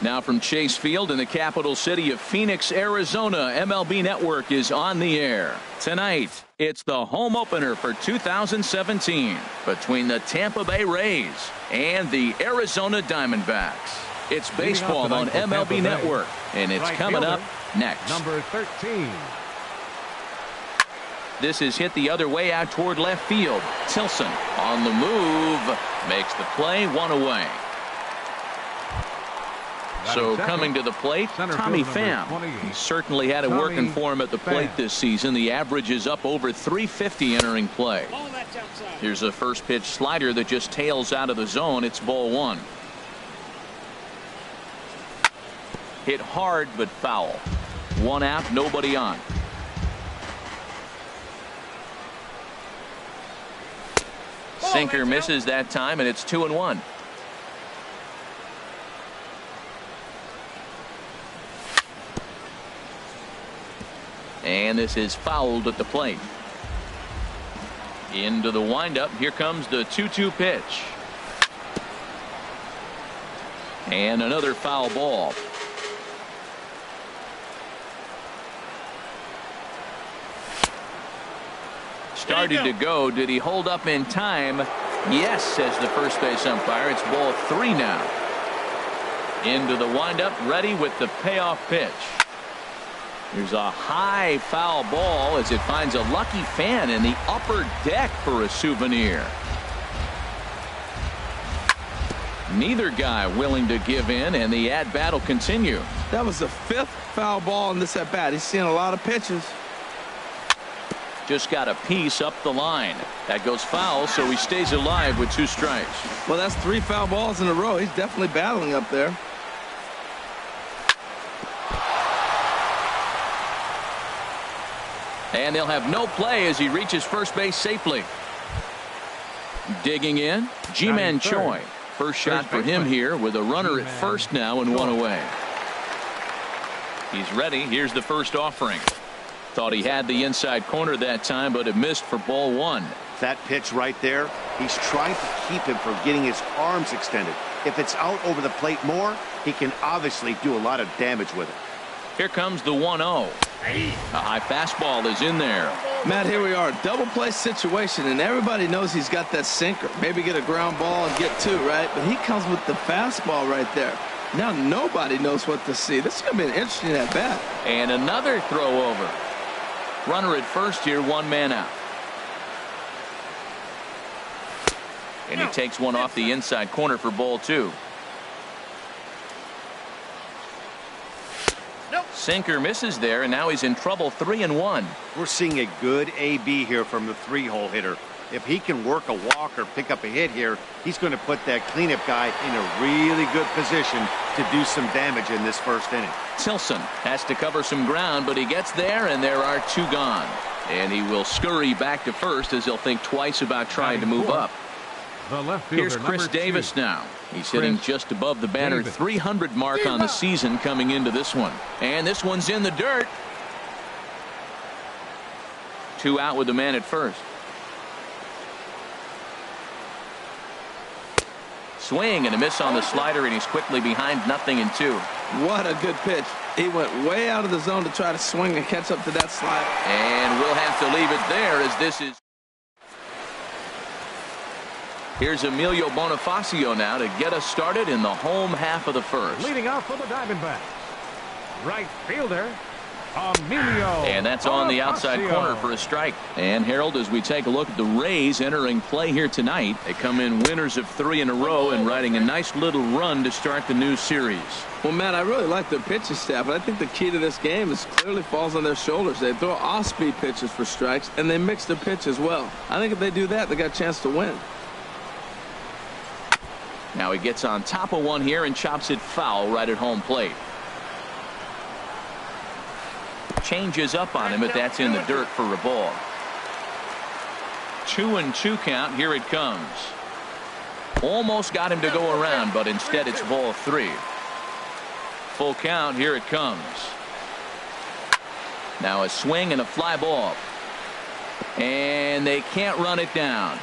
Now from Chase Field in the capital city of Phoenix, Arizona, MLB Network is on the air. Tonight, it's the home opener for 2017 between the Tampa Bay Rays and the Arizona Diamondbacks. It's baseball on MLB Network, and it's coming up next. Number 13. This is hit the other way out toward left field. Tilson on the move, makes the play, one away. So coming to the plate, Tommy Pham. He certainly had it working for him at the plate this season. The average is up over 350 entering play. Here's a first pitch slider that just tails out of the zone. It's ball one. Hit hard but foul. One out, nobody on. Sinker misses that time, and it's 2-1. And this is fouled at the plate. Into the windup. Here comes the 2-2 pitch. And another foul ball. Started to go. Did he hold up in time? Yes, says the first base umpire. It's ball three now. Into the windup, ready with the payoff pitch. There's a high foul ball as it finds a lucky fan in the upper deck for a souvenir. Neither guy willing to give in, and the at-bat will continue. That was the fifth foul ball in this at-bat. He's seen a lot of pitches. Just got a piece up the line. That goes foul, so he stays alive with two strikes. Well, that's three foul balls in a row. He's definitely battling up there. And they'll have no play as he reaches first base safely. Digging in, Ji-Man Choi. First shot for him here with a runner at first now and one away. He's ready. Here's the first offering. Thought he had the inside corner that time, but it missed for ball one. That pitch right there, he's trying to keep him from getting his arms extended. If it's out over the plate more, he can obviously do a lot of damage with it. Here comes the 1-0. A high fastball is in there. Matt, here we are, double play situation, and everybody knows he's got that sinker. Maybe get a ground ball and get two, right? But he comes with the fastball right there. Now nobody knows what to see. This is going to be an interesting at bat. And another throw over. Runner at first here, one man out. And he takes one off the inside corner for ball two. Sinker misses there, and now he's in trouble. 3-1. We're seeing a good AB here from the three-hole hitter. If he can work a walk or pick up a hit here, he's going to put that cleanup guy in a really good position to do some damage in this first inning. Tilson has to cover some ground, but he gets there, and there are two gone. And he will scurry back to first as he'll think twice about trying to move up. Here's Chris Davis now. He's hitting just above the banner 300 mark on the season coming into this one. And this one's in the dirt. Two out with the man at first. Swing and a miss on the slider, and he's quickly behind 0-2. What a good pitch. He went way out of the zone to try to swing and catch up to that slider. And we'll have to leave it there as this is. Here's Emilio Bonifacio now to get us started in the home half of the first. Leading off for the Diamondbacks, right fielder Emilio. And that's on the outside corner for a strike. And Harold, as we take a look at the Rays entering play here tonight, they come in winners of 3 in a row and riding a nice little run to start the new series. Well, Matt, I really like their pitching staff, but I think the key to this game is clearly falls on their shoulders. They throw off-speed pitches for strikes, and they mix their pitch as well. I think if they do that, they got a chance to win. Now he gets on top of one here and chops it foul right at home plate. Changes up on him, but that's in the dirt for a ball. 2-2 count. Here it comes. Almost got him to go around, but instead it's ball 3. Full count. Here it comes. Now a swing and a fly ball. And they can't run it down.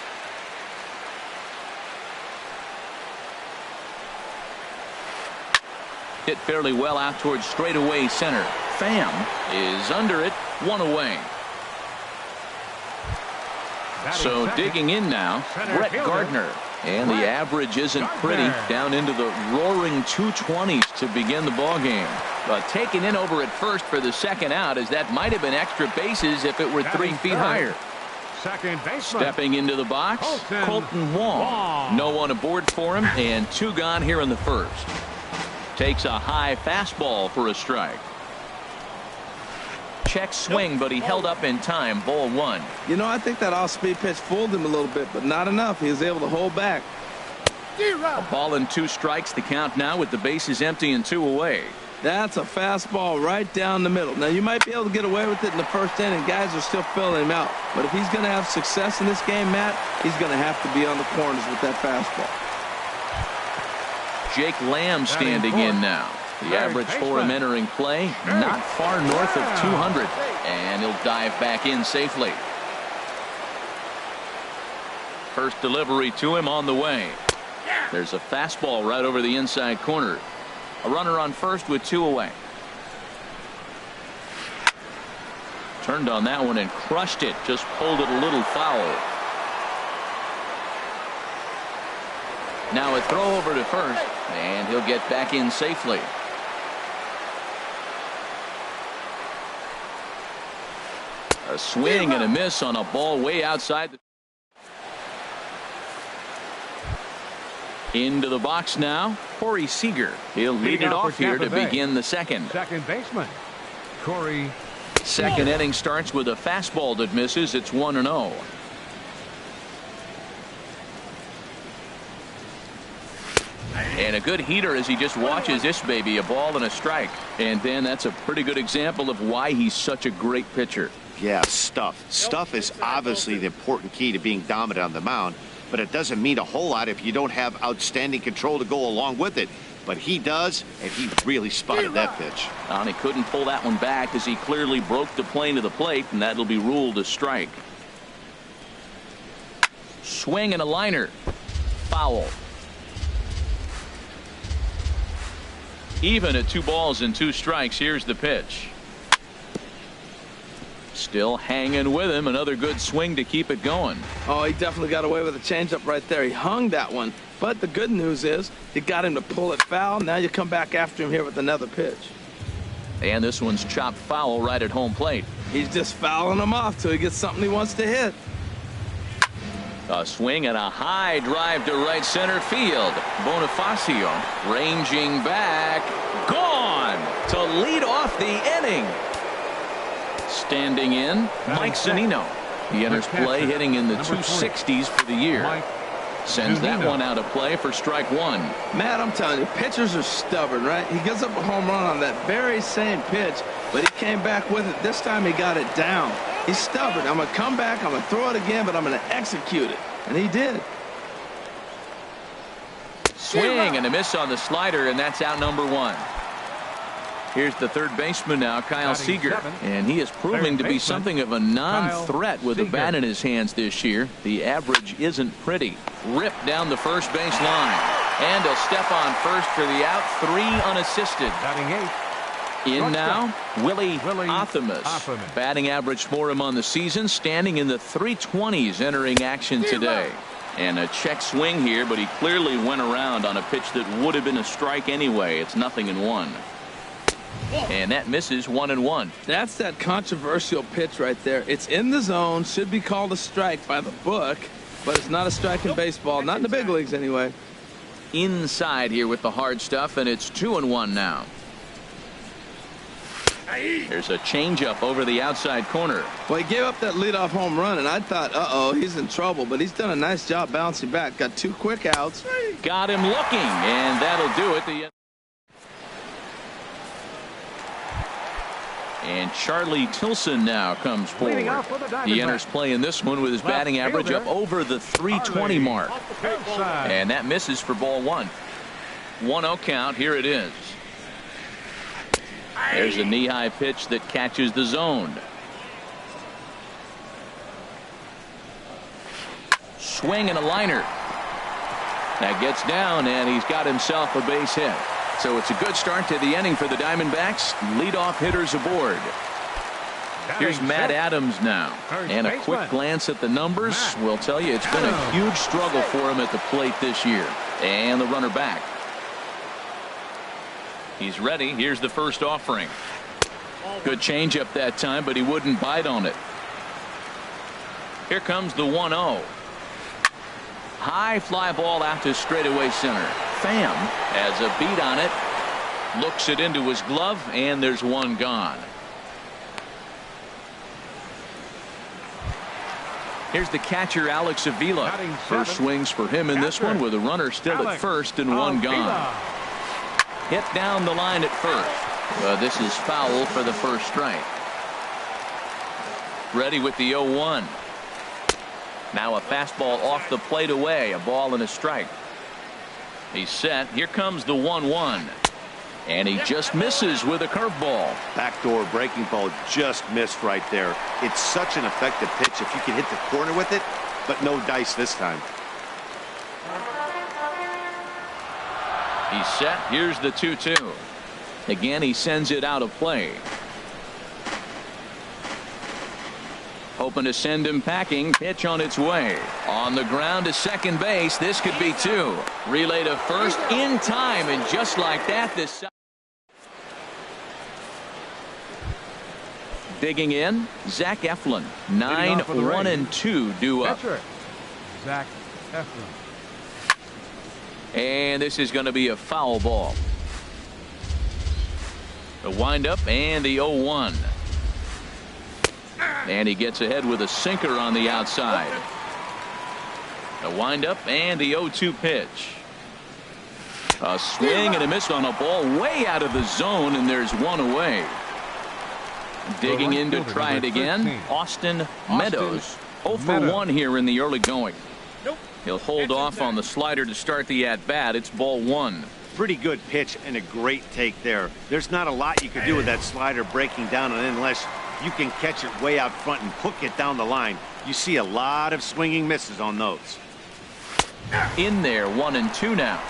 Hit fairly well out towards straightaway center. Pham is under it, 1 away. So digging in now, Brett Gardner. And the average isn't pretty, down into the roaring 220s to begin the ball game. But taken in over at first for the second out, as that might have been extra bases if it were 3 feet higher. Second baseman. Stepping into the box, Colton Wong. No one aboard for him, and 2 gone here in the first. Takes a high fastball for a strike. Check swing, but he held up in time. Ball 1. You know, I think that off-speed pitch fooled him a little bit, but not enough. He was able to hold back. A ball and 2 strikes. The count now with the bases empty and 2 away. That's a fastball right down the middle. Now, you might be able to get away with it in the first inning. Guys are still filling him out. But if he's going to have success in this game, Matt, he's going to have to be on the corners with that fastball. Jake Lamb standing in now. The average for him entering play, not far north of 200. And he'll dive back in safely. First delivery to him on the way. There's a fastball right over the inside corner. A runner on first with 2 away. Turned on that one and crushed it. Just pulled it a little foul. Now a throw over to first, and he'll get back in safely. A swing and a miss on a ball way outside. Into the box now, Corey Seager. He'll lead it off here to begin the second. Second baseman, Corey. Second inning starts with a fastball that misses. It's 1-0. And a good heater as he just watches this baby, a ball and a strike. And then that's a pretty good example of why he's such a great pitcher. Yeah, stuff. Stuff is obviously the important key to being dominant on the mound, but it doesn't mean a whole lot if you don't have outstanding control to go along with it. But he does, and he really spotted that pitch. And he couldn't pull that one back as he clearly broke the plane to the plate, and that'll be ruled a strike. Swing and a liner. Foul. Even at 2 balls and 2 strikes. Here's the pitch. Still hanging with him. Another good swing to keep it going. Oh, he definitely got away with a changeup right there. He hung that one. But the good news is you got him to pull it foul. Now you come back after him here with another pitch. And this one's chopped foul right at home plate. He's just fouling him off till he gets something he wants to hit. A swing and a high drive to right center field. Bonifacio ranging back. Gone to lead off the inning. Standing in, Mike Zunino. He enters play hitting in the 260s for the year. Sends that one out of play for strike 1. Matt, I'm telling you, pitchers are stubborn, right? He gives up a home run on that very same pitch, but he came back with it. This time he got it down. He's stubborn. I'm going to come back, I'm going to throw it again, but I'm going to execute it. And he did. Swing and a miss on the slider, and that's out number 1. Here's the third baseman now, Kyle Seager, and he is proving to be something of a non-threat with the bat in his hands this year. The average isn't pretty. Ripped down the first base line, and he'll step on first for the out. 3 unassisted. Batting 8. In now, Willie Athamas. Batting average for him on the season, standing in the 320s entering action today. And a check swing here, but he clearly went around on a pitch that would have been a strike anyway. It's 0-1. And that misses 1-1. That's that controversial pitch right there. It's in the zone, should be called a strike by the book, but it's not a strike in baseball, not in the big leagues anyway. Inside here with the hard stuff, and it's 2-1 now. There's a changeup over the outside corner. Well, he gave up that leadoff home run, and I thought, uh-oh, he's in trouble, but he's done a nice job bouncing back. Got 2 quick outs. Got him looking, and that'll do it. And Charlie Tilson now comes forward. He enters play in this one with his batting average up over the 320 mark. And that misses for ball 1. 1-0 count. Here it is. There's a knee-high pitch that catches the zone. Swing and a liner. That gets down, and he's got himself a base hit. So it's a good start to the inning for the Diamondbacks. Leadoff hitters aboard. Here's Matt Adams now. And a quick glance at the numbers will tell you it's been a huge struggle for him at the plate this year. And the runner back. He's ready. Here's the first offering. Good changeup that time, but he wouldn't bite on it. Here comes the 1-0. High fly ball out to straightaway center. Pham has a beat on it. Looks it into his glove, and there's one gone. Here's the catcher, Alex Avila. First swings for him in this one with a runner still at first and one gone. Hit down the line at first. This is foul for the first strike. Ready with the 0-1. Now a fastball off the plate away. A ball and a strike. He's set. Here comes the 1-1. And he just misses with a curveball. Backdoor breaking ball just missed right there. It's such an effective pitch if you can hit the corner with it, but no dice this time. He's set. Here's the 2-2. Again, he sends it out of play. Hoping to send him packing. Pitch on its way. On the ground to second base. This could be two. Relay to first in time. And just like that, this. Digging in, Zach Eflin. 9-1-2 due up. Zach Eflin. And this is going to be a foul ball. The windup and the 0-1. And he gets ahead with a sinker on the outside. The windup and the 0-2 pitch. A swing and a miss on a ball way out of the zone, and there's one away. Digging in to try it again, Austin Meadows. 0 for 1 here in the early going. He'll hold off on the slider to start the at-bat. It's ball 1. Pretty good pitch and a great take there. There's not a lot you can do with that slider breaking down, and unless you can catch it way out front and hook it down the line, you see a lot of swinging misses on those. In there, 1-2 now.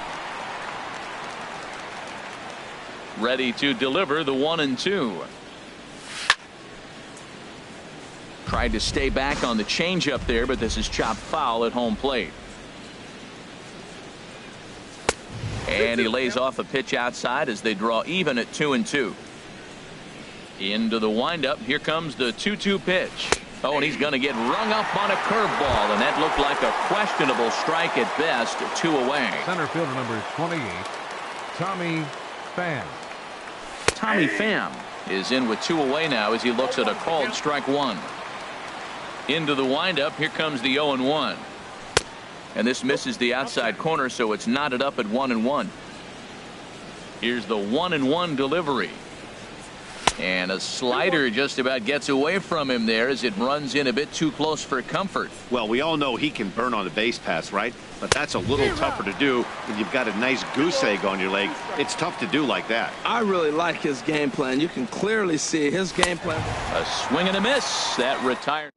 Ready to deliver the 1-2. Tried to stay back on the changeup there, but this is chopped foul at home plate. And he lays off a pitch outside as they draw even at 2-2. Into the windup. Here comes the 2-2 pitch. Oh, and he's going to get rung up on a curveball, and that looked like a questionable strike at best. 2 away. Center fielder number 28, Tommy Pham. Tommy Pham is in with 2 away now as he looks at a called strike 1. Into the windup. Here comes the 0-1. And this misses the outside corner, so it's knotted up at 1-1. Here's the 1-1 delivery. And a slider just about gets away from him there as it runs in a bit too close for comfort. Well, we all know he can burn on the base pass, right? But that's a little tougher to do when you've got a nice goose egg on your leg. It's tough to do like that. I really like his game plan. You can clearly see his game plan. A swing and a miss. That retired.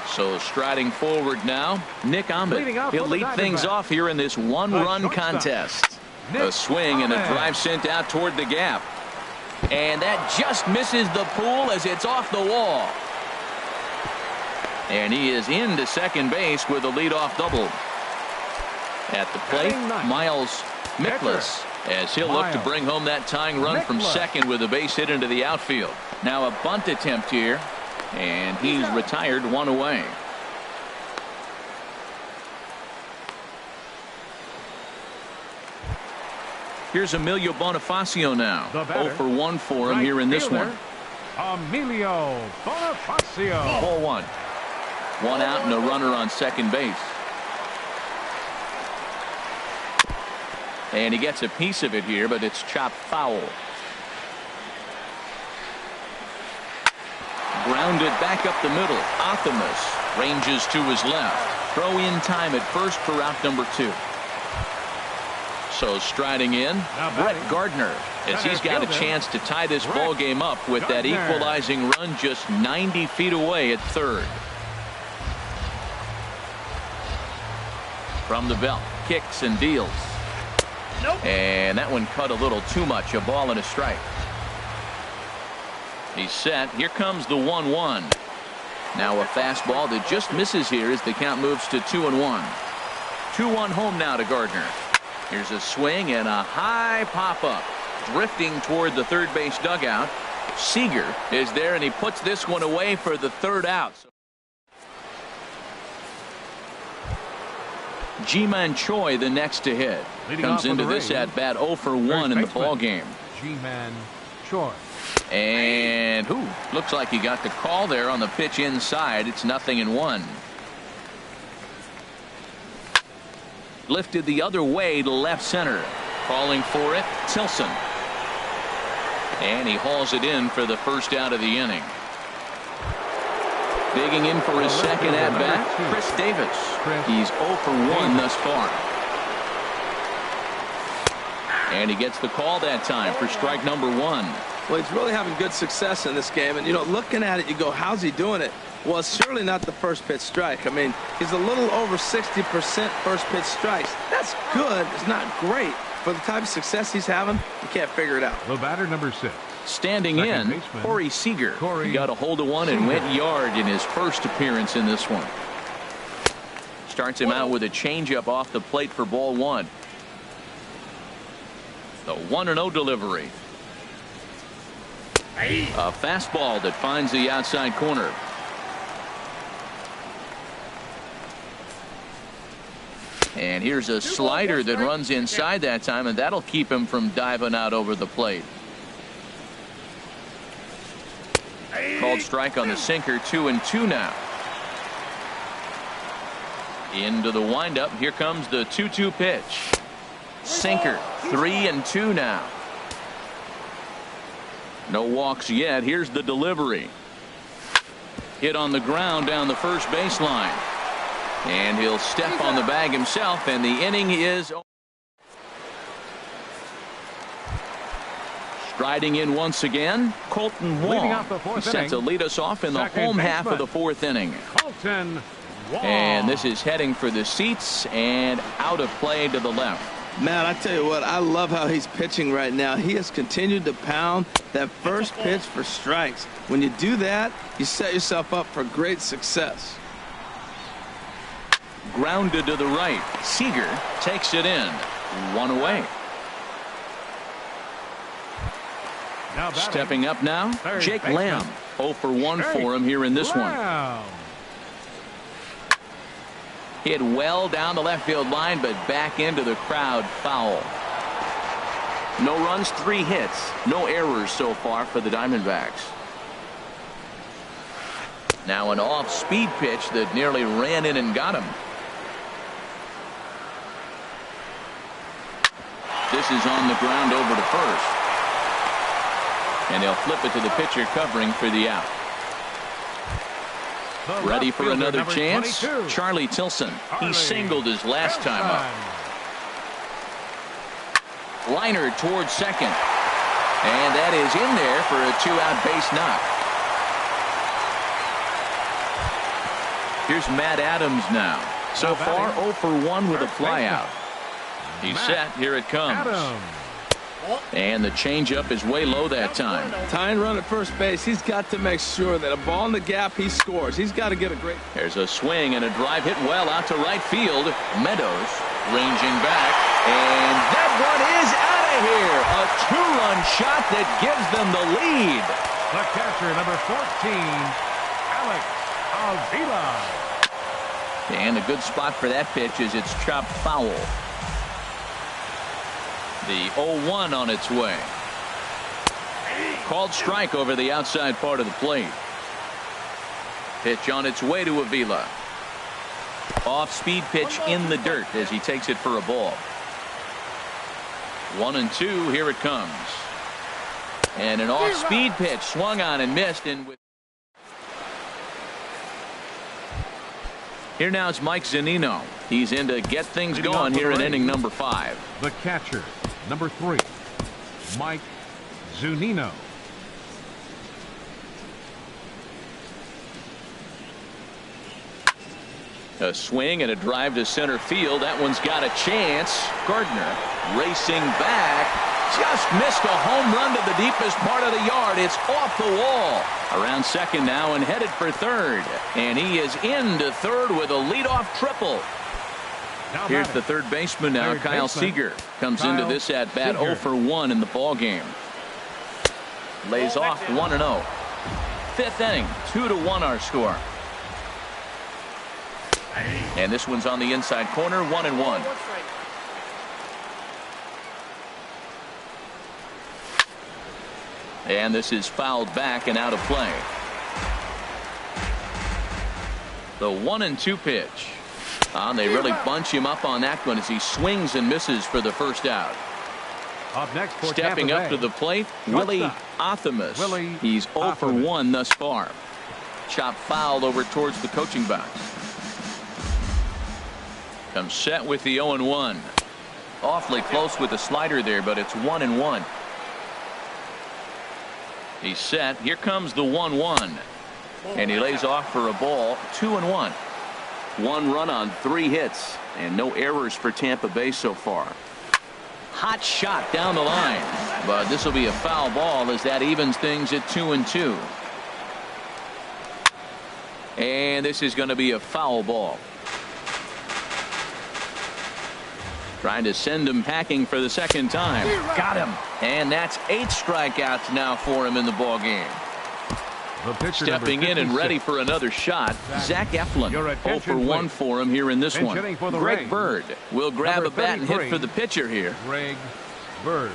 So striding forward now, Nick Ahmed. He'll lead things off here in this one-run contest. A swing and a drive sent out toward the gap. And that just misses the pool as it's off the wall. And he is into second base with a leadoff double. At the plate, Miles Mikolas, as he'll look to bring home that tying run from second with a base hit into the outfield. Now a bunt attempt here. And he's retired 1 away. Here's Emilio Bonifacio now. 0 for 1 for him here in this one. Emilio Bonifacio. Ball 1. 1 out and a runner on second base. And he gets a piece of it here, but it's chopped foul. Grounded back up the middle. Optimus ranges to his left. Throw in time at first for out number 2. So striding in, Brett Gardner, as he's got a chance to tie this ball game up with that equalizing run just 90 feet away at third. From the belt, kicks and deals. And that one cut a little too much. A ball and a strike. He's set. Here comes the 1-1. Now a fastball that just misses here as the count moves to 2-1. 2-1 home now to Gardner. Here's a swing and a high pop-up. Drifting toward the third base dugout. Seager is there, and he puts this one away for the third out. Ji-Man Choi the next to hit. Comes into this at bat 0 for 1 in the ball game. Ji-Man Choi. And looks like he got the call there on the pitch inside. It's 0-1. Lifted the other way to left center. Calling for it, Tilson. And he hauls it in for the first out of the inning. Digging in for his second at bat, Chris Davis. He's 0 for 1 thus far. And he gets the call that time for strike number 1. Well, he's really having good success in this game. And, looking at it, you go, how's he doing it? Well, it's surely not the first pitch strike. I mean, he's a little over 60% first pitch strikes. That's good. It's not great. For the type of success he's having, you can't figure it out. The batter, number 6. Standing in, Corey Seager. He got a hold of one and went yard in his first appearance in this one. Starts him out with a changeup off the plate for ball 1. The 1-0 delivery. A fastball that finds the outside corner. And here's a slider that runs inside that time, and that'll keep him from diving out over the plate. Called strike on the sinker. 2-2 now. Into the windup. Here comes the 2-2 pitch. Sinker. 3-2 now. No walks yet. Here's the delivery. Hit on the ground down the first baseline. And he'll step on the bag himself, and the inning is striding in once again. Colton Wong. He's set to lead us off in the home half of the 4th inning. Colton Wong. And this is heading for the seats and out of play to the left. Man, I tell you what, I love how he's pitching right now. He has continued to pound that first pitch for strikes. When you do that, you set yourself up for great success. Grounded to the right. Seager takes it in. 1 away. Stepping up now, Jake Lamb. 0 for 1 for him here in this one. Hit well down the left field line, but back into the crowd. Foul. No runs, 3 hits. No errors so far for the Diamondbacks. Now an off-speed pitch that nearly ran in and got him. This is on the ground over to first. And they'll flip it to the pitcher covering for the out. Ready for another chance. 22. Charlie Tilson. He singled his last time up. Liner towards second. And that is in there for a 2-out base knock. Here's Matt Adams now. So far 0 for 1 with a flyout. He's set. Here it comes. And the changeup is way low that time. Tying run at first base. He's got to make sure that a ball in the gap he scores. He's got to get a great. There's a swing and a drive hit well out to right field. Meadows ranging back. And that one is out of here. A 2-run shot that gives them the lead. The catcher, number 14, Alex Avila. And a good spot for that pitch is it's chopped foul. The 0-1 on its way. Called strike over the outside part of the plate. Pitch on its way to Avila. Off-speed pitch in the dirt as he takes it for a ball. 1-2. Here it comes. And an off-speed pitch swung on and missed. And with here now is Mike Zunino. He's in to get things going here in inning number 5. The catcher, number 3, Mike Zunino. A swing and a drive to center field. That one's got a chance. Gardner racing back. Just missed a home run to the deepest part of the yard. It's off the wall. Around second now and headed for third. And he is into third with a leadoff triple. Here's the third baseman now, Kyle Seager. Comes into this at-bat 0 for 1 in the ball game. Lays off 1-0. Fifth inning, 2-1 our score. And this one's on the inside corner, 1-1. And this is fouled back and out of play. The 1-2 pitch. They really bunch him up on that one as he swings and misses for the first out. Up next for Stepping up to the plate, Willie Athamas. He's 0 for 1 thus far. Chop fouled over towards the coaching box. Comes set with the 0-1. Awfully close with the slider there, but it's 1-1. He's set. Here comes the 1-1. And he lays off for a ball, 2-1. 1 run on 3 hits, and no errors for Tampa Bay so far. Hot shot down the line, but this will be a foul ball as that evens things at 2-2. And this is going to be a foul ball. Trying to send him packing for the second time. Got him. And that's 8 strikeouts now for him in the ball game. Stepping in and ready for another shot, Zach Eflin. 0 for 1 for him here in this one. Greg Bird will grab a bat and hit for the pitcher here. Greg Bird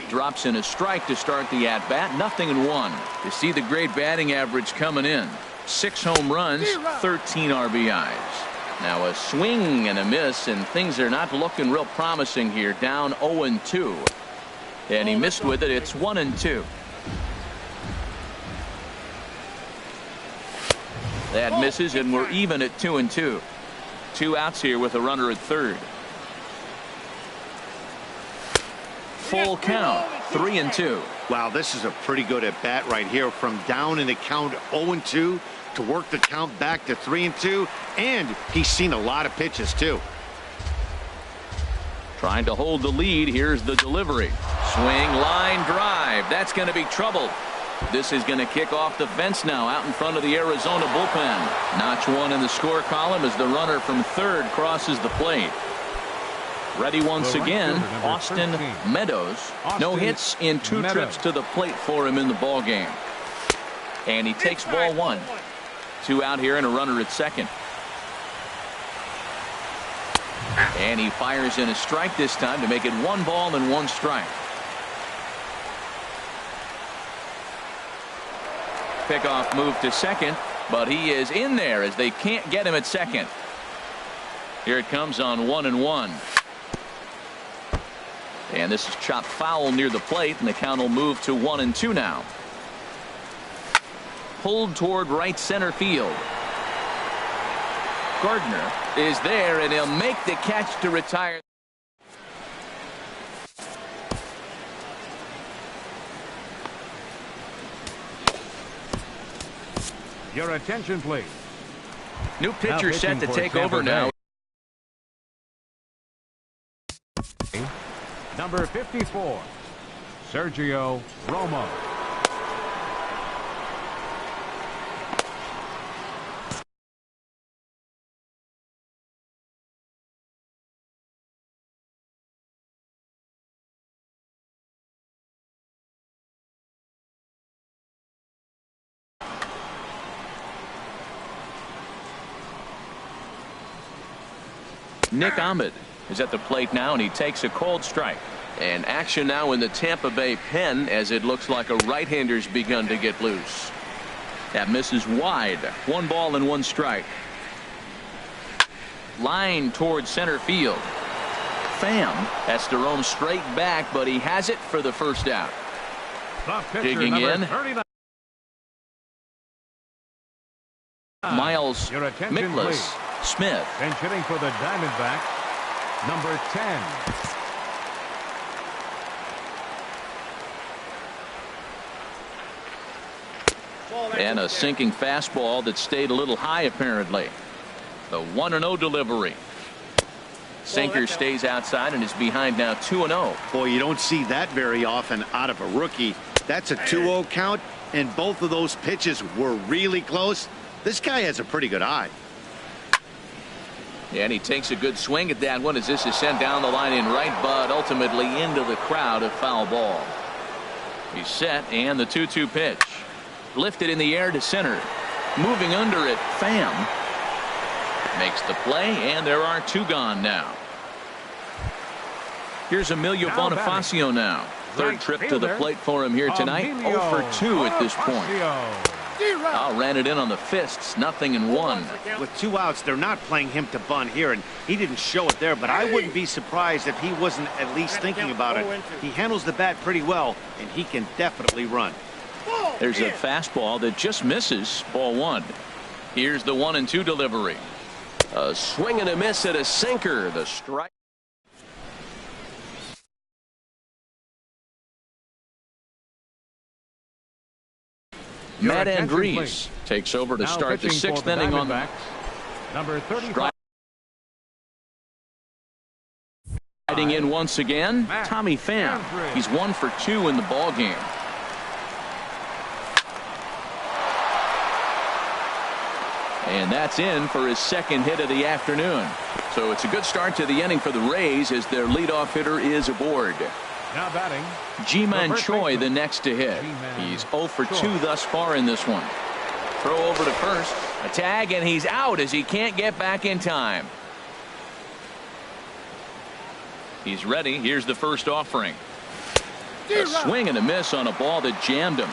drops in a strike to start the at-bat. 0-1. You see the great batting average coming in. 6 home runs, 13 RBIs. Now a swing and a miss, and things are not looking real promising here. Down 0-2. And he missed with it. It's 1-2. That misses, and we're even at 2-2. 2 outs here with a runner at third. Full count, 3-2. Wow, this is a pretty good at bat right here. From down in the count 0-2 to work the count back to 3-2, and he's seen a lot of pitches too. Trying to hold the lead. Here's the delivery. Swing, line drive. That's going to be trouble. This is going to kick off the fence now out in front of the Arizona bullpen. Notch 1 in the score column as the runner from third crosses the plate. Ready once again, Austin Meadows. No hits in 2 trips to the plate for him in the ball game. And he takes ball 1. 2 out here and a runner at second. And he fires in a strike this time to make it 1 ball and 1 strike. Pickoff move to second, but he is in there as they can't get him at second. Here it comes on 1-1. And this is chopped foul near the plate, and the count will move to 1-2 now. Pulled toward right center field. Gardner is there, and he'll make the catch to retire. Your attention, please. New pitcher set to take over now. Number 54, Sergio Romo. Nick Ahmed is at the plate now, and he takes a cold strike. And action now in the Tampa Bay pen as it looks like a right-hander's begun to get loose. That misses wide. 1 ball and 1 strike. Line towards center field. Pham has to roam straight back, but he has it for the first out. Digging in. Miles Mikolas Smith. And hitting for the Diamondback, number 10. And a sinking fastball that stayed a little high apparently. The 1-0 delivery. Sinker stays outside and is behind now 2-0. Boy, you don't see that very often out of a rookie. That's a 2-0 count, and both of those pitches were really close. This guy has a pretty good eye. And he takes a good swing at that one as this is sent down the line in right, but ultimately into the crowd, a foul ball. He's set, and the 2-2 pitch. Lifted in the air to center. Moving under it, Pham makes the play, and there are 2 gone now. Here's Emilio Bonifacio now. Third trip to the plate for him here tonight. 0 for 2 at this point. Ran it in on the fists. 0-1. With 2 outs, they're not playing him to bunt here, and he didn't show it there, but I wouldn't be surprised if he wasn't at least thinking about it. He handles the bat pretty well, and he can definitely run. There's a fastball that just misses. Ball 1. Here's the 1-2 delivery. A swing and a miss at a sinker. The strike. Matt Andrees takes over to start the 6th inning on the number 35. Riding in once again, Tommy Pham. He's 1 for 2 in the ball game. And that's in for his 2nd hit of the afternoon. So it's a good start to the inning for the Rays as their leadoff hitter is aboard. Now batting, Ji-Man Choi the next to hit. He's 0 for 2 thus far in this one. Throw over to first. A tag, and he's out as he can't get back in time. He's ready. Here's the first offering. A swing and a miss on a ball that jammed him.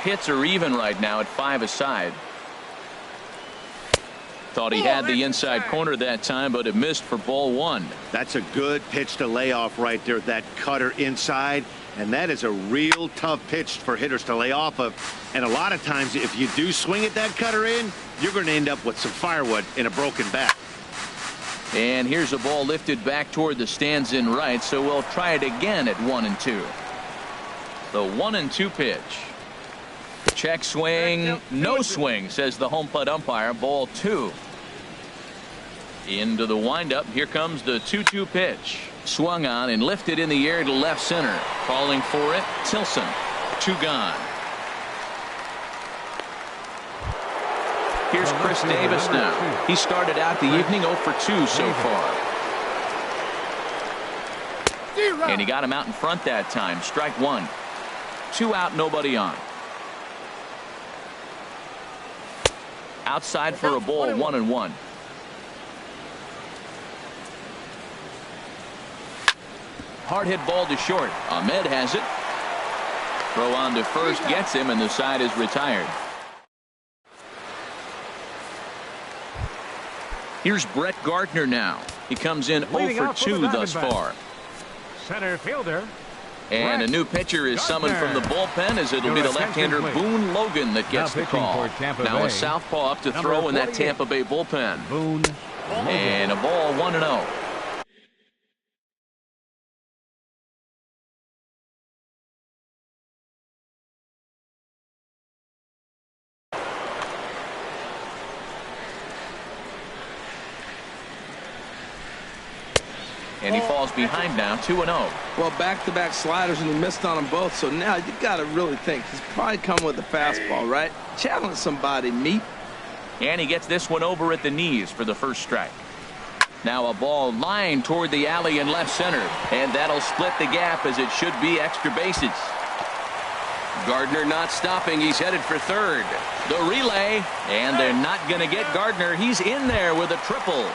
Hits are even right now at 5 aside. Thought he had the inside corner that time, but it missed for ball 1. That's a good pitch to lay off right there, that cutter inside, and that is a real tough pitch for hitters to lay off of. And a lot of times, if you do swing at that cutter in, you're going to end up with some firewood in a broken bat. And here's a ball lifted back toward the stands in right, so we'll try it again at 1-2. The 1-2 pitch. Check swing, no swing, says the home plate umpire. Ball 2. Into the windup. Here comes the 2-2 pitch. Swung on and lifted in the air to left center. Calling for it, Tilson. 2 gone. Here's Chris Davis now. He started out the evening 0 for 2 so far. And he got him out in front that time. Strike 1. 2 out, nobody on. Outside for a ball, 1-1. Hard hit ball to short. Ahmed has it. Throw on to first, gets him, and the side is retired. Here's Brett Gardner now. He comes in 0 for 2 thus far. Center fielder. And a new pitcher is summoned from the bullpen as it'll be the left-hander Boone Logan that gets the call. Now a southpaw up to throw in that Tampa Bay bullpen. Boone. And a ball 1-0. And he falls behind now, 2-0. Well, back-to-back sliders, and he missed on them both. So now you got to really think. He's probably coming with a fastball, right? Challenge somebody, meet. And he gets this one over at the knees for the first strike. Now a ball lined toward the alley in left center. And that'll split the gap as it should be extra bases. Gardner not stopping. He's headed for third. The relay. And they're not going to get Gardner. He's in there with a triple.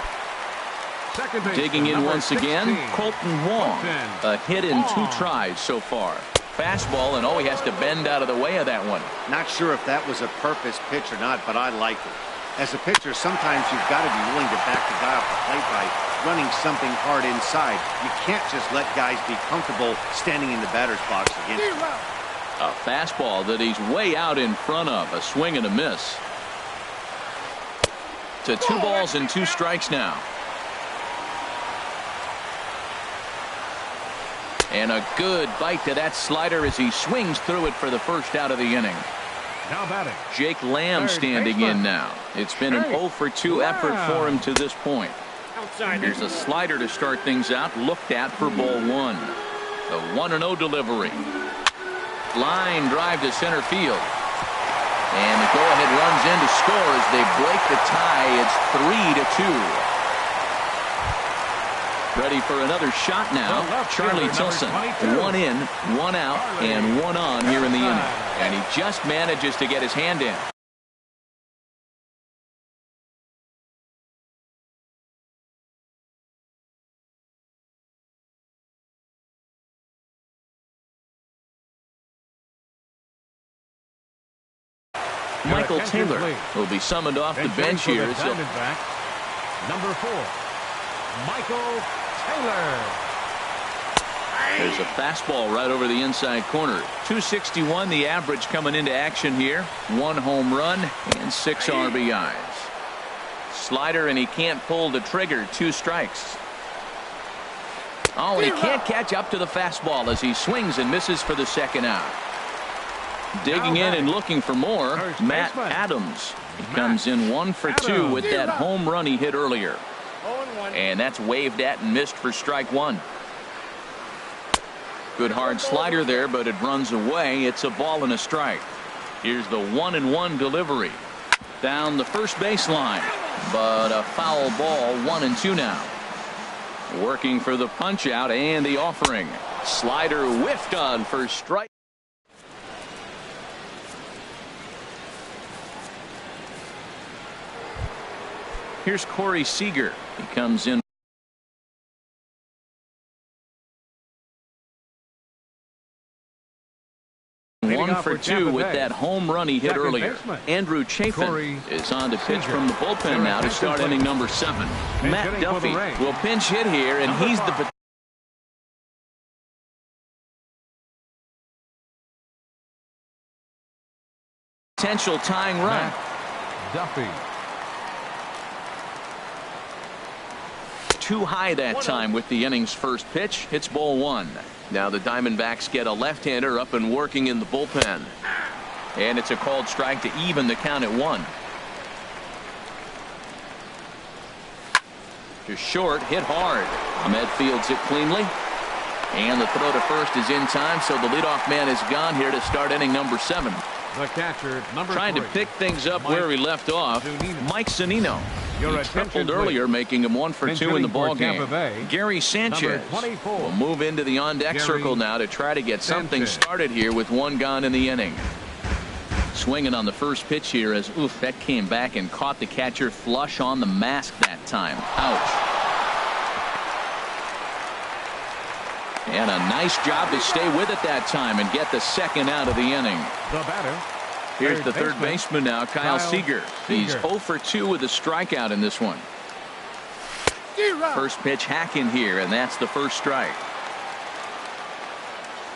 Digging in once again, Colton Wong. A hit in 2 tries so far. Fastball, and he has to bend out of the way of that one. Not sure if that was a purpose pitch or not, but I like it. As a pitcher, sometimes you've got to be willing to back the guy off the plate by running something hard inside. You can't just let guys be comfortable standing in the batter's box against you. A fastball that he's way out in front of. A swing and a miss. To 2 balls and 2 strikes now. And a good bite to that slider as he swings through it for the first out of the inning. Now batting. Jake Lamb Third standing baseman. in now. It's been an 0 for 2 effort for him to this point. Outside. Here's a slider to start things out, looked at for ball 1. The 1-0 delivery. Line drive to center field. And the go-ahead runs in to score as they break the tie. It's 3-2. Ready for another shot now. Charlie Tilson. 1 in, 1 out, and 1 on here in the inning. And he just manages to get his hand in. Michael Taylor will be summoned off the bench here. Number 4, Michael Taylor. There's a fastball right over the inside corner. 261 the average coming into action here. 1 home run and 6 RBIs. Slider, and he can't pull the trigger. 2 strikes. Oh, and he can't catch up to the fastball as he swings and misses for the second out. Digging in and looking for more, Matt Adams. He comes in 1 for 2 with that home run he hit earlier. And that's waved at and missed for strike 1. Good hard slider there, but it runs away. It's a ball and a strike. Here's the 1-1 delivery. Down the first baseline, but a foul ball. 1-2 now. Working for the punch out and the offering. Slider whiffed on for strike. Here's Corey Seager. He comes in. One for 2 with that home run he hit earlier. Andrew Chafin is on to pitch from the bullpen now to start inning number 7. Matt Duffy will pinch hit here, and he's the potential tying run. Duffy. Too high that time with the inning's first pitch. Hits ball 1. Now the Diamondbacks get a left-hander up and working in the bullpen. And it's a called strike to even the count at 1. To short, hit hard. Ahmed fields it cleanly. And the throw to first is in time, so the leadoff man is gone here to start inning number 7. The catcher, number Trying 3. to pick things up where he left off. Mike Zunino. He tripled earlier, making him 1 for 2 in the ball game. Gary Sanchez will move into the on-deck circle now to try to get something started here with 1 gone in the inning. Swinging on the first pitch here as that came back and caught the catcher flush on the mask that time. Ouch. And a nice job to stay with it that time and get the second out of the inning. The batter. Here's the third baseman now, Kyle Seager. He's 0 for 2 with a strikeout in this one. First pitch hack in here, and that's the first strike.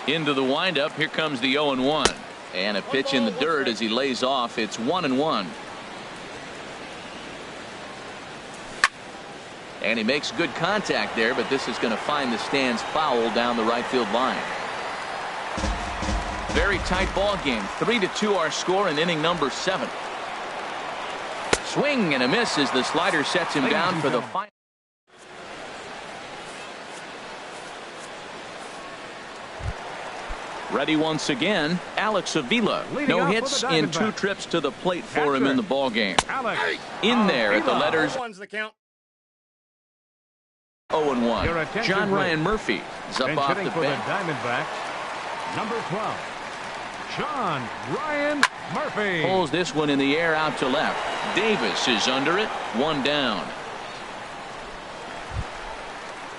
Into the windup. Here comes the 0-1. And a pitch in the dirt as he lays off. It's 1-1. And he makes good contact there, but this is going to find the stands foul down the right field line. Very tight ball game. 3-2 our score in inning number 7. Swing and a miss as the slider sets him down for the final. Ready once again, Alex Avila. No hits in 2 trips to the plate for him in the ball game. In there at the letters 0-1. John Ryan Murphy is up off the bench. Number 12, John Ryan Murphy. Pulls this one in the air out to left. Davis is under it. 1 down.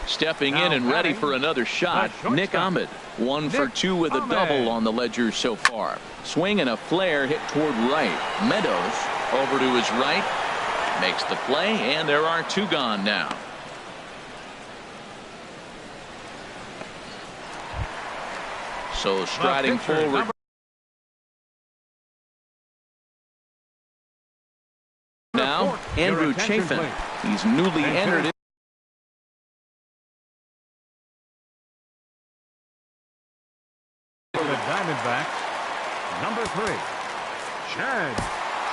Stepping in and ready for another shot, Nick Ahmed. 1 for 2 with a double on the ledger so far. Swing and a flare hit toward right. Meadows over to his right. Makes the play, and there are 2 gone now. So striding forward. Now, Andrew Chafin. He's newly entered The Diamondbacks, number 3, Chad.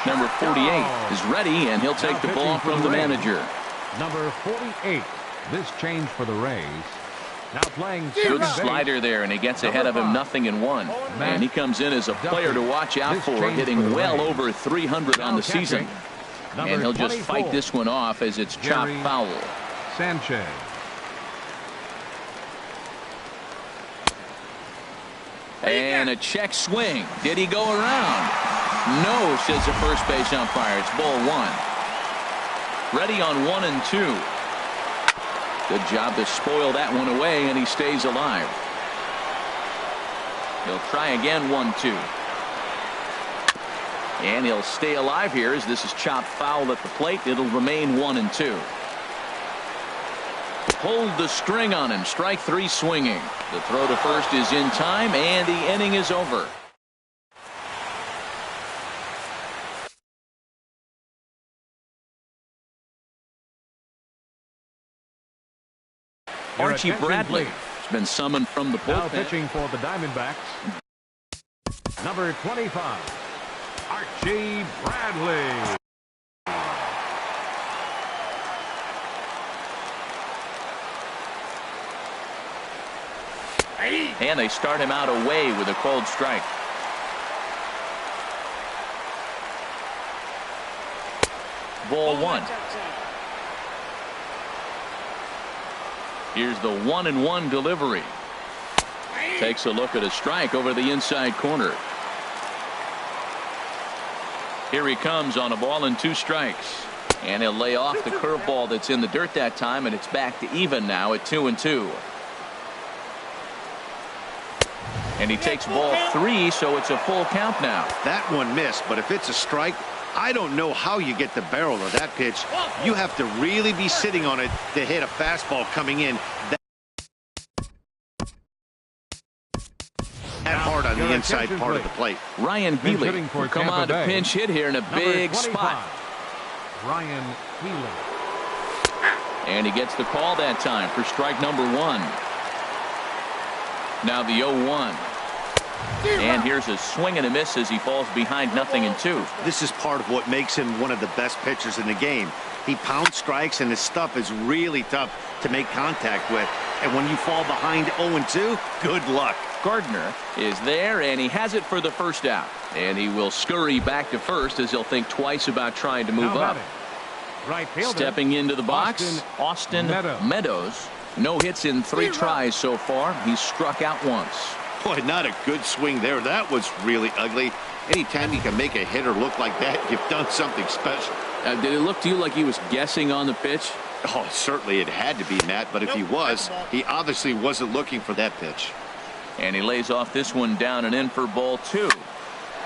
Number 48 is ready, and he'll take the ball from the manager. Number 48. This change for the Rays. Now playing good slider there, and he gets ahead of him 0-1. And he comes in as a player to watch out for, hitting well over 300 on the season. And he'll just fight this one off as it's chopped foul. Sanchez. And a check swing. Did he go around? No, says the first base umpire. It's ball 1. Ready on 1 and 2. Good job to spoil that one away, and he stays alive. He'll try again, 1-2. And he'll stay alive here as this is chopped foul at the plate. It'll remain 1 and 2. Hold the string on him. Strike 3 swinging. The throw to first is in time, and the inning is over. Archie Bradley has been summoned from the bullpen. Now pitching for the Diamondbacks. Number 25, Archie Bradley. And they start him out away with a cold strike. Ball 1. Here's the 1-1 delivery. Takes a look at a strike over the inside corner. Here he comes on a ball and 2 strikes. And he'll lay off the curveball that's in the dirt that time, and it's back to even now at 2-2. And he takes ball 3, so it's a full count now. That one missed, but if it's a strike, I don't know how you get the barrel of that pitch. You have to really be sitting on it to hit a fastball coming in that hard on the inside part of the plate. Ryan Healy will come on to pinch hit here in a big spot. Ryan Healy. And he gets the call that time for strike number 1. Now the 0-1. And here's a swing and a miss as he falls behind 0-2. This is part of what makes him one of the best pitchers in the game. He pounds strikes, and his stuff is really tough to make contact with. And when you fall behind 0-2, good luck. Gardner is there, and he has it for the first out. And he will scurry back to first as he'll think twice about trying to move up. Right fielder, stepping into the box, Austin Meadows. No hits in 3 tries so far. He's struck out once. Boy, not a good swing there. That was really ugly. Anytime you can make a hitter look like that, you've done something special. Did it look to you like he was guessing on the pitch? Oh, certainly it had to be, Matt, but if he was, he obviously wasn't looking for that pitch. And he lays off this one down and in for ball 2.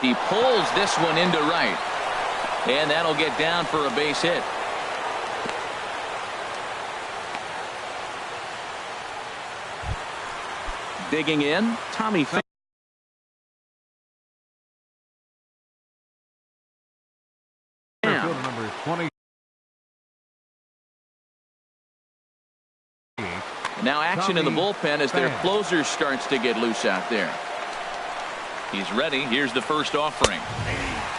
He pulls this one into right. And that'll get down for a base hit. Digging in, Tommy Pham. Number 20. Now action in the bullpen as their closer starts to get loose out there. He's ready. Here's the first offering.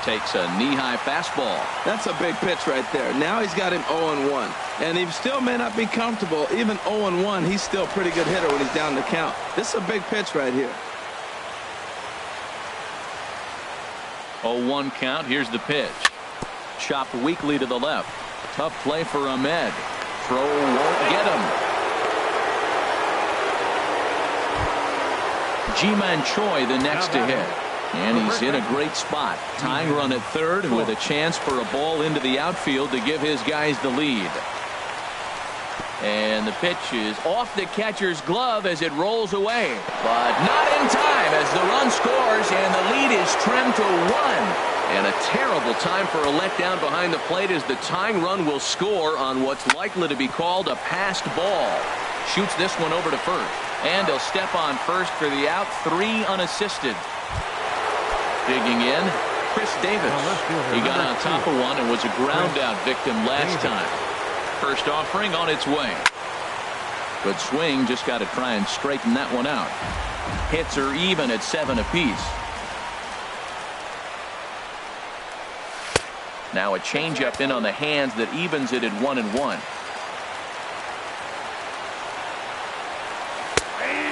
Takes a knee-high fastball. That's a big pitch right there. Now he's got him 0-1. And he still may not be comfortable. Even 0-1, he's still a pretty good hitter when he's down the count. This is a big pitch right here. 0-1 count. Here's the pitch. Chopped weakly to the left. Tough play for Ahmed. Throw won't get him. Ji-Man Choi the next to hit. And he's in a great spot. Tying run at third with a chance for a ball into the outfield to give his guys the lead. And the pitch is off the catcher's glove as it rolls away. But not in time as the run scores and the lead is trimmed to 1. And a terrible time for a letdown behind the plate as the tying run will score on what's likely to be called a passed ball. Shoots this one over to first. And he'll step on first for the out. 3 unassisted. Digging in, Chris Davis. He got on top of one and was a ground out victim last time. First offering on its way. Good swing, just got to try and straighten that one out. Hits are even at 7 apiece. Now a changeup in on the hands that evens it at 1-1.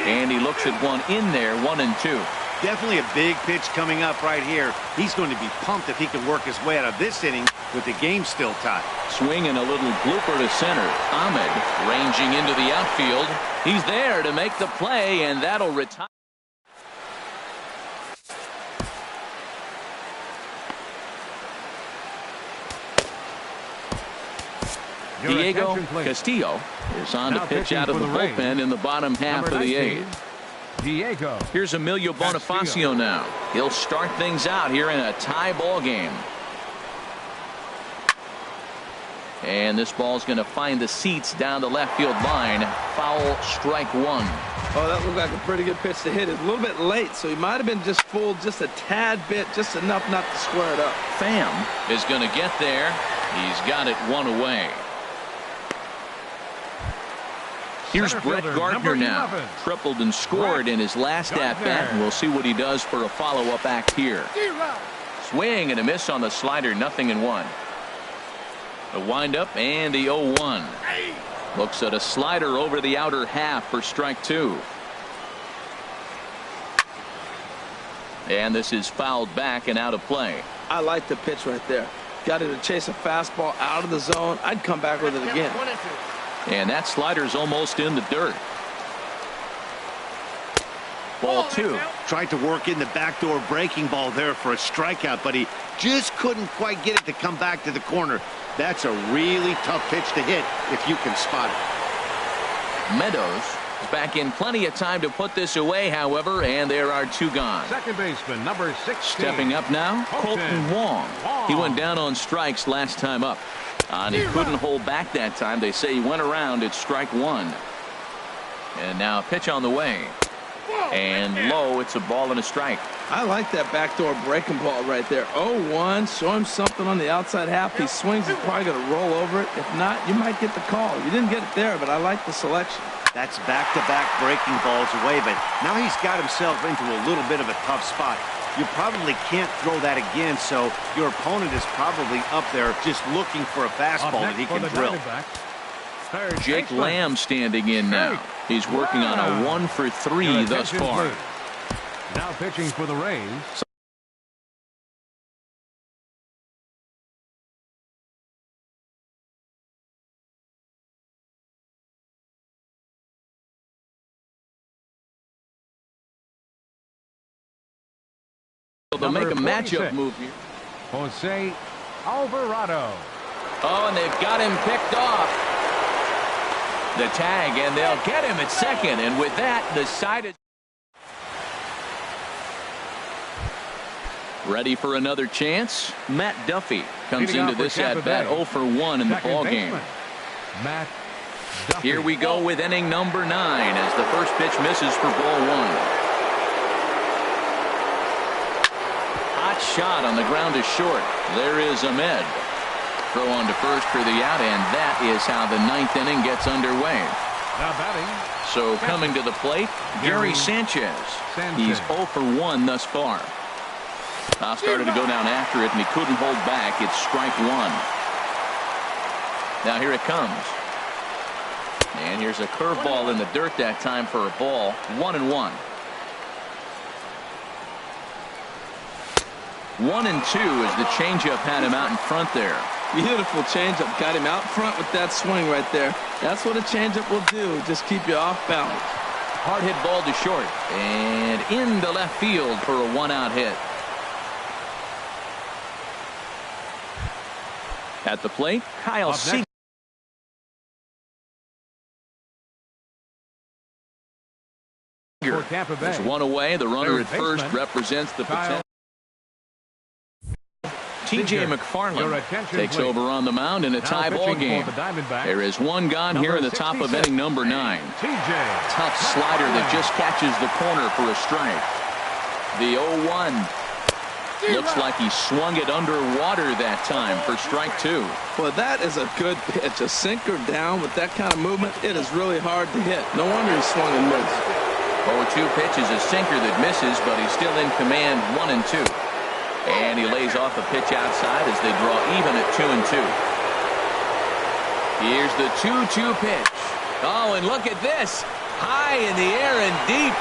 And he looks at one in there, 1-2. Definitely a big pitch coming up right here. He's going to be pumped if he can work his way out of this inning with the game still tied. Swing and a little blooper to center. Ahmed ranging into the outfield. He's there to make the play, and that'll retire. Diego Castillo is on to pitch out of the bullpen in the bottom half of the eighth. Diego. Here's Emilio Bonifacio now. He'll start things out here in a tie ball game. And this ball's going to find the seats down the left field line. Foul, strike one. Oh, that looked like a pretty good pitch to hit. It's a little bit late, so he might have been just fooled just a tad bit, just enough not to square it up. Pham is going to get there. He's got it one away. Here's Brett Gardner now. Tripled and scored in his last at-bat, and we'll see what he does for a follow-up act here. Swing and a miss on the slider, 0-1. The windup and the 0-1. Looks at a slider over the outer half for strike two. And this is fouled back and out of play. I like the pitch right there. Got him to chase a fastball out of the zone. I'd come back with it again. And that slider's almost in the dirt. Ball two. Tried to work in the backdoor breaking ball there for a strikeout, but he just couldn't quite get it to come back to the corner. That's a really tough pitch to hit if you can spot it. Meadows is back in plenty of time to put this away, however, and there are two gone. Second baseman, number 16. Stepping up now, Colton Wong. He went down on strikes last time up. And he couldn't hold back that time. They say he went around at strike one. And now a pitch on the way. And low, it's a ball and a strike. I like that backdoor breaking ball right there. 0-1, show him something on the outside half. He swings, he's probably going to roll over it. If not, you might get the call. You didn't get it there, but I like the selection. That's back-to-back breaking balls away, but now he's got himself into a little bit of a tough spot. You probably can't throw that again, so your opponent is probably up there just looking for a fastball that he can drill. Jake Lamb standing in now. He's working on a 1-for-3 thus far. Now pitching for the Rays. They'll make a matchup move here. Jose Alvarado. Oh, and they've got him picked off. The tag, and they'll get him at second. And with that, the side is ready for another chance. Matt Duffy comes into this at-bat 0-for-1 in the ball game. Matt Duffy. Here we go with inning number 9 as the first pitch misses for ball one. Hot shot on the ground is short. There is Ahmed. Throw on to first for the out, and that is how the 9th inning gets underway. Now batting. So coming to the plate, Gary Sanchez. He's 0-for-1 thus far. Started to go down after it, and he couldn't hold back. It's strike one. Now here it comes. And here's a curveball in the dirt that time for a ball. 1-1. 1-2 as the changeup had him out in front there. Beautiful changeup. Got him out front with that swing right there. That's what a changeup will do. Just keep you off balance. Hard hit ball to short. And into left field for a one-out hit. At the plate, Kyle Seager. There's one away. The runner at first represents the potential. T.J. McFarland takes over on the mound in a tie ball game. There is one gone here in the top of inning number 9. Tough slider that just catches the corner for a strike. The 0-1. Looks like he swung it underwater that time for strike two. Well, that is a good pitch. A sinker down with that kind of movement, it is really hard to hit. No wonder he swung and missed. 0-2 pitch is a sinker that misses, but he's still in command. 1-2. And And he lays off a pitch outside as they draw even at 2-2. Here's the 2-2 pitch. Oh, and look at this. High in the air and deep.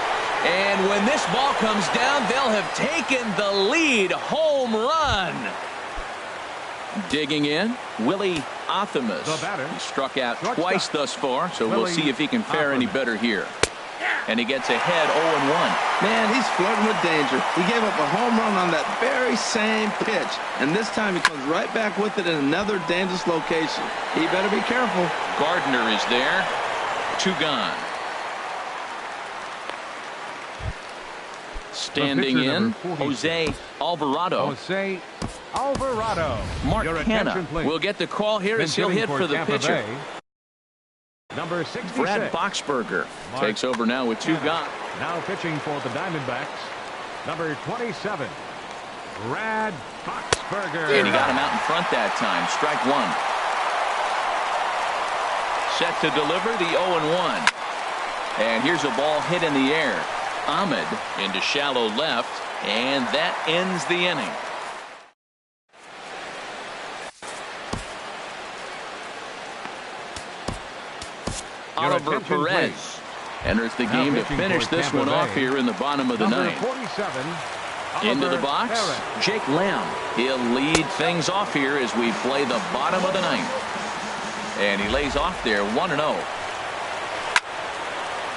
And when this ball comes down, they'll have taken the lead. Home run. Digging in, Willie Athamas. He struck out twice thus far, so we'll see if he can fare any better here. And he gets ahead 0-1. Man, he's flirting with danger. He gave up a home run on that very same pitch. And this time he comes right back with it in another dangerous location. He better be careful. Gardner is there. 2 gone. Standing in, Jose Alvarado. Mark Hanna will get the call here as he'll hit for the pitcher. Number 66. Brad Boxberger takes over now with 2 gone. Now pitching for the Diamondbacks, number 27, Brad Boxberger. And he got him out in front that time. Strike 1. Set to deliver the 0-1. And here's a ball hit in the air. Ahmed into shallow left, and that ends the inning. Oliver Perez enters the game to finish this one off here in the bottom of the ninth. Into the box, Jake Lamb. He'll lead things off here as we play the bottom of the ninth. And he lays off there 1-0.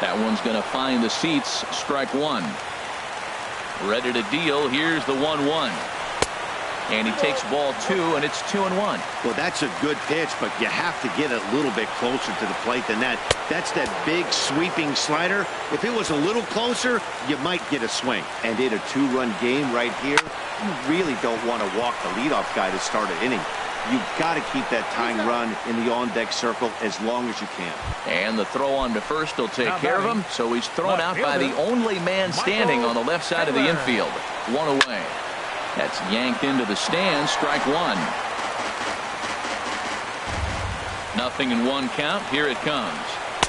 That one's going to find the seats. Strike 1. Ready to deal. Here's the 1-1. And he takes ball 2, and it's 2-1. Well, that's a good pitch, but you have to get a little bit closer to the plate than that. That's that big sweeping slider. If it was a little closer, you might get a swing. And in a 2-run game right here, you really don't want to walk the leadoff guy to start an inning. You've got to keep that tying run in the on-deck circle as long as you can. And the throw on to first will take care of him, so he's thrown out by the only man standing on the left side of the infield. 1 away. That's yanked into the stand. Strike 1. 0-1 count. Here it comes.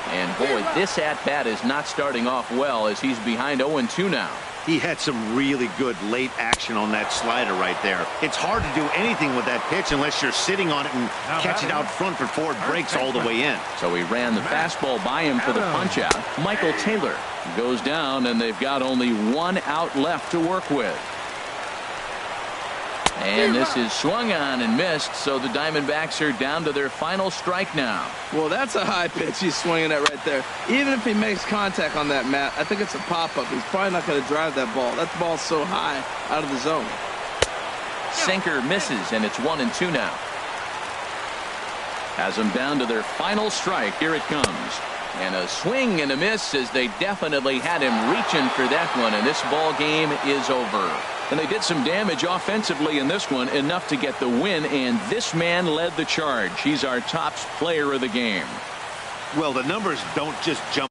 And boy, this at-bat is not starting off well as he's behind 0-2 now. He had some really good late action on that slider right there. It's hard to do anything with that pitch unless you're sitting on it and catch it out front before it breaks all the way in. So he ran the fastball by him for the punch out. Michael Taylor goes down, and they've got only 1 out left to work with. And this is swung on and missed, so the Diamondbacks are down to their final strike now. Well, that's a high pitch he's swinging at right there. Even if he makes contact on that, Matt, I think it's a pop-up. He's probably not going to drive that ball. That ball's so high out of the zone. Sinker misses, and it's 1-2 now. Has them down to their final strike. Here it comes. And a swing and a miss as they definitely had him reaching for that one, and this ball game is over. And they did some damage offensively in this one, enough to get the win, and this man led the charge. He's our top player of the game. Well, the numbers don't just jump